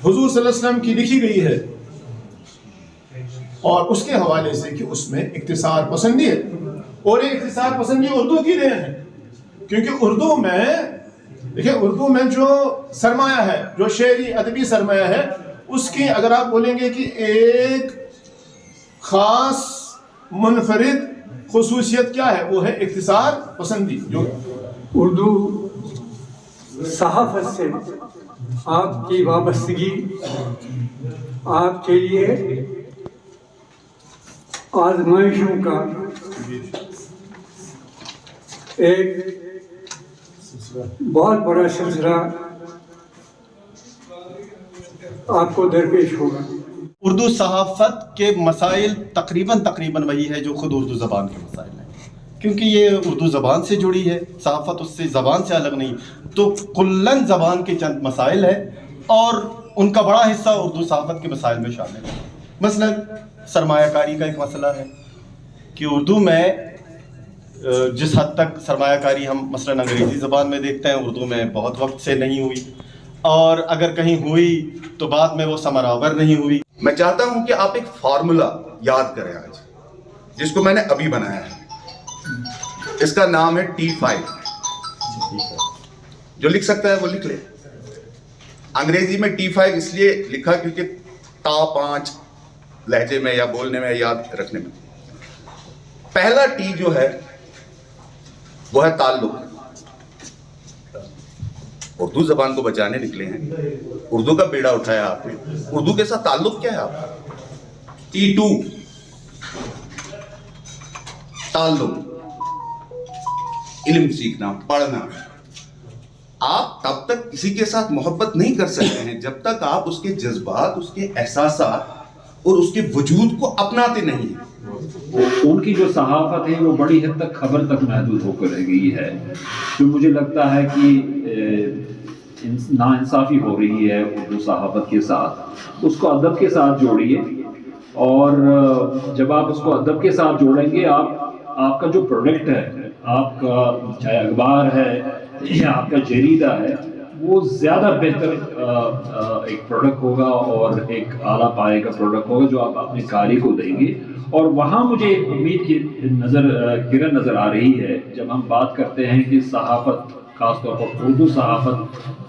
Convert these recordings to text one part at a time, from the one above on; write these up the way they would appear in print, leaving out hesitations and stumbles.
حضور صلی اللہ علیہ وسلم کی لکھی گئی ہے، اور اس کے حوالے سے کہ اس میں اختصار پسندی ہے، اور یہ اختصار پسندی اردو کی دین ہے، کیونکہ اردو میں دیکھیں، اردو میں جو سرمایہ ہے، جو شعری ادبی سرمایہ ہے، اس کی اگر آپ بولیں گے کہ ایک خاص منفرد خصوصیت کیا ہے، وہ ہے اختصار پسندی. جو اردو صحافت سے آپ کی وابستگی آپ کے لیے آزمائشوں کا ایک بہت بڑا سلسلہ آپ کو درپیش ہوگا. اردو صحافت کے مسائل تقریباً وہی ہے جو خود اردو زبان کے مسائل ہیں، کیونکہ یہ اردو زبان سے جڑی ہے، صحافت اس سے زبان سے الگ نہیں، تو کلاً زبان کے چند مسائل ہیں اور ان کا بڑا حصہ اردو صحافت کے مسائل میں شامل ہے. مثلاً سرمایہ کاری کا ایک مسئلہ ہے کہ اردو میں جس حد تک سرمایہ کاری ہم مثلاً انگریزی زبان میں دیکھتے ہیں، اردو میں بہت وقت سے نہیں ہوئی، اور اگر کہیں ہوئی تو بعد میں وہ ثمر آور نہیں ہوئی. میں چاہتا ہوں کہ آپ ایک فارمولا یاد کریں آج، جس کو میں نے ابھی بنایا ہے. اس کا نام ہے T5. جو لکھ سکتا ہے وہ لکھ لے. انگریزی میں T5 اس لیے لکھا کیونکہ تا 5 لہجے میں یا بولنے میں یاد رکھنے میں. پہلا T جو ہے وہ ہے تعلق. اردو زبان کو بچانے نکلے ہیں، اردو کا بیڑا اٹھایا آپ نے، اردو کے ساتھ تعلق کیا ہے آپ کا؟ T2 تعلق، علم سیکھنا، پڑھنا. آپ تب تک کسی کے ساتھ محبت نہیں کر سکتے ہیں جب تک آپ اس کے جذبات، اس کے احساسات اور اس کے وجود کو اپناتے نہیں ہیں. ان کی جو صحافت ہے وہ بڑی حد تک خبر تک محدود ہو کر رہ گئی ہے، جو مجھے لگتا ہے کہ ناانصافی ہو رہی ہے اردو صحافت کے ساتھ. اس کو ادب کے ساتھ جوڑیے، اور جب آپ اس کو ادب کے ساتھ جوڑیں گے، آپ کا جو پروڈکٹ ہے، آپ کا چاہے اخبار ہے یا آپ کا جریدہ ہے، وہ زیادہ بہتر ایک پروڈکٹ ہوگا اور ایک اعلیٰ پائے کا پروڈکٹ ہوگا جو آپ اپنے قاری کو دیں گے. اور وہاں مجھے ایک امید کی کرن نظر آ رہی ہے جب ہم بات کرتے ہیں کہ صحافت، خاص طور پر اردو صحافت،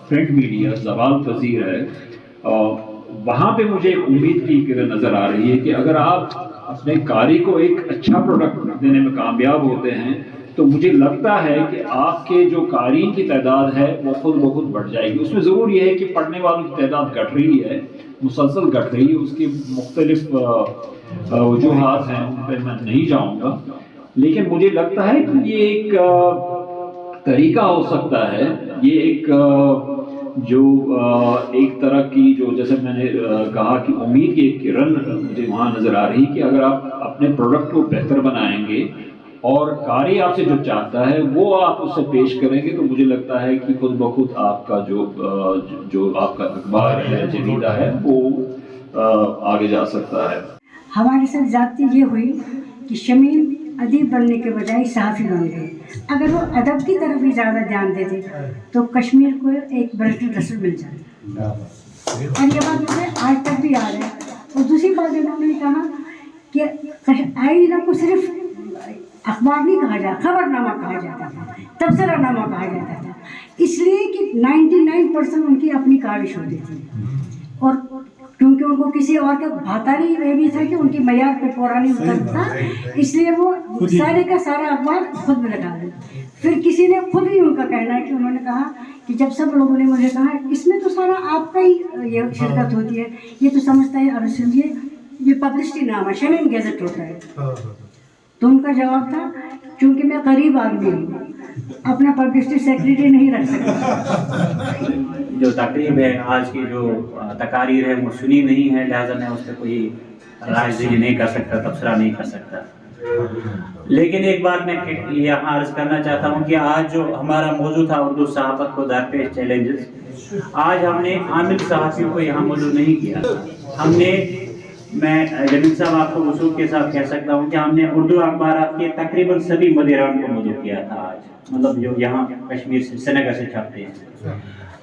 پرنٹ میڈیا زوال پذیر ہے. وہاں پہ مجھے ایک امید کی کرن نظر آ رہی ہے کہ اگر آپ اپنے قاری کو ایک اچھا پروڈکٹ دینے میں کامیاب ہوتے ہیں تو مجھے لگتا ہے کہ آپ کے جو قارئین کی تعداد ہے وہ خود بخود بڑھ جائے گی. اس میں ضرور یہ ہے کہ پڑھنے والوں کی تعداد گھٹ رہی ہے، مسلسل گھٹ رہی ہے. اس کی مختلف وجوہات ہیں، ان پہ میں نہیں جاؤں گا، لیکن مجھے لگتا ہے کہ یہ ایک طریقہ ہو سکتا ہے، یہ ایک جو ایک طرح کی، جو جیسے میں نے کہا کہ امید کی ایک کرن مجھے وہاں نظر آ رہی کہ اگر آپ اپنے پروڈکٹ کو بہتر بنائیں گے اور قاری آپ سے جو چاہتا ہے وہ آپ اس سے پیش کریں گے، تو مجھے لگتا ہے کہ خود بخود آپ کا جو آپ کا اخبار ہے، جریدہ ہے، وہ آگے جا سکتا ہے. ہمارے ساتھ زیادتی یہ ہوئی کہ شمیم ادیب بننے کے بجائے صحافی بن گئے. اگر وہ ادب کی طرف ہی زیادہ دھیان دیتے تو کشمیر کو ایک برٹر رسل مل جاتا. اور یہ بات مجھے آج تک بھی یاد ہے. اور دوسری بات انہوں نے کہا کہ آئینہ کو صرف اخبار نہیں کہا جاتا، خبر نامہ کہا جاتا تھا، تبصرہ نامہ کہا جاتا تھا، اس لیے کہ 99% ان کی اپنی کاوش ہوتی تھی. اور کیونکہ ان کو کسی اور کا بھاتا نہیں، یہ بھی تھا کہ ان کی معیار پہ پورا نہیں اترتا، اس لیے وہ سارے کا سارا اخبار خود میں لگا دیں. پھر کسی نے خود ہی ان کا کہنا ہے کہ انہوں نے کہا کہ جب سب لوگوں نے مجھے کہا اس میں تو سارا آپ کا ہی یہ شرکت ہوتی ہے، یہ تو سمجھتا ہے. اور سمجھیے یہ پبلسٹی نام ہے، شمیم گیزٹ ہوتا ہے. تو ان کا جواب تھا چونکہ میں غریب آدمی ہوں، اپنا پبلسٹی سیکریٹری نہیں رکھ سکتا. جو تقریب ہے آج کی جو تقاریر ہے وہ سنی نہیں ہے، لہٰذا میں اس پہ کوئی رائے ذیلی نہیں کر سکتا، تبصرہ نہیں کر سکتا. لیکن ایک بات میں یہاں عرض کرنا چاہتا ہوں کہ آج جو ہمارا موضوع تھا اردو صحافت کو درپیش چیلنجز، آج ہم نے عامل صحافیوں کو یہاں موضوع نہیں کیا. ہم نے، میں جمیل صاحب آپ کو وثوق کے ساتھ کہہ سکتا ہوں کہ ہم نے اردو اخبارات کے تقریباً سبھی مدیران کو موضوع کیا تھا آج، مطلب جو یہاں کشمیر سے، سری نگر سے چھپتے ہیں.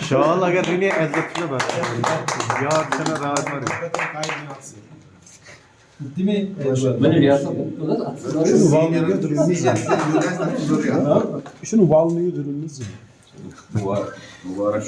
Şal agar yine ezzetine bak. Ya sana rahat var. Şunu valmıyor durumumuz.